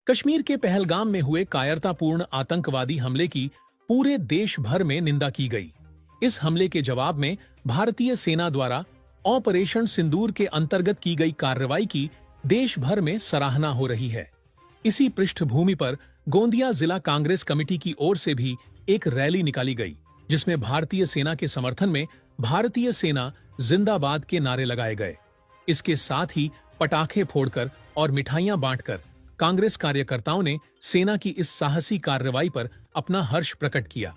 कश्मीर के पहलगाम में हुए कायरतापूर्ण आतंकवादी हमले की पूरे देश भर में निंदा की गई। इस हमले के जवाब में भारतीय सेना द्वारा ऑपरेशन सिंदूर के अंतर्गत की गई कार्रवाई की देश भर में सराहना हो रही है। इसी पृष्ठभूमि पर गोंदिया जिला कांग्रेस कमेटी की ओर से भी एक रैली निकाली गई, जिसमें भारतीय सेना के समर्थन में भारतीय सेना जिंदाबाद के नारे लगाए गए। इसके साथ ही पटाखे फोड़कर और मिठाइयां बांटकर कांग्रेस कार्यकर्ताओं ने सेना की इस साहसी कार्रवाई पर अपना हर्ष प्रकट किया।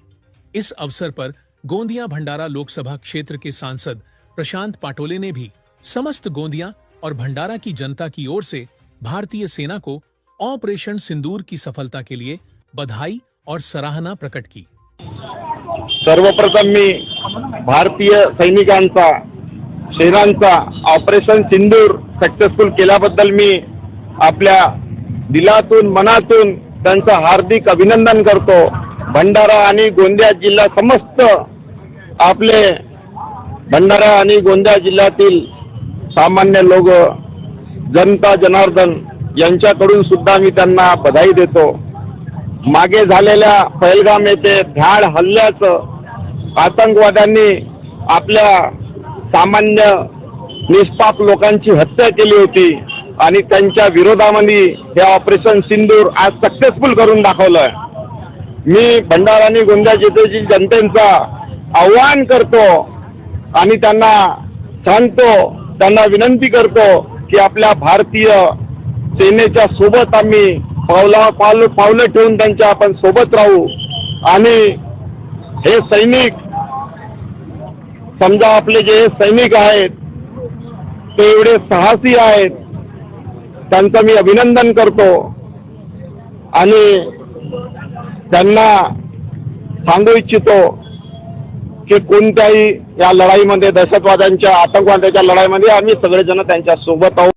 इस अवसर पर गोंदिया भंडारा लोकसभा क्षेत्र के सांसद प्रशांत पाटोले ने भी समस्त गोंदिया और भंडारा की जनता की ओर से भारतीय सेना को ऑपरेशन सिंदूर की सफलता के लिए बधाई और सराहना प्रकट की। सर्वप्रथम मी भारतीय सैनिकांचा सेनांचा ऑपरेशन सिंदूर सक्सेसफुल केल्याबद्दल मी आपल्या दिलातून मनातून त्यांचा हार्दिक अभिनंदन करतो। भंडारा आणि गोंदिया जिल्हा समस्त आपले भंडारा आणि गोंदिया जिल्ह्यातील सामान्य लोक जनता जनार्दन यांच्याकडून सुद्धा मी त्यांना बधाई देतो। मागे झालेल्या पहलगाम येथे भ्याड हल्ल्याचं आतंकवाद्यांनी आपल्या सामान्य निष्पाप लोकांची हत्या केली होती आणि त्यांच्या विरोधामध्ये हे ऑपरेशन सिंदूर आज सक्सेसफुल करून दाखवलं। मी भंडारा आणि गोंदिया जिल्ह्यातील जनतेचा आवाहन करतो आणि त्यांना सांगतो, त्यांना विनंती करतो की आपल्या भारतीय सेनेच्या सोबत आम्ही पावलं ठेवून त्यांच्या आपण सोबत राहू आणि हे सैनिक समजा आपले जे सैनिक आहेत ते एवढे साहसी आहेत, त्यांचं मी अभिनंदन करतो आणि त्यांना सांगू इच्छितो की कोणत्याही या लढाईमध्ये दहशतवाद्यांच्या आतंकवाद्यांच्या लढाईमध्ये आम्ही सगळेजण त्यांच्या सोबत आहोत।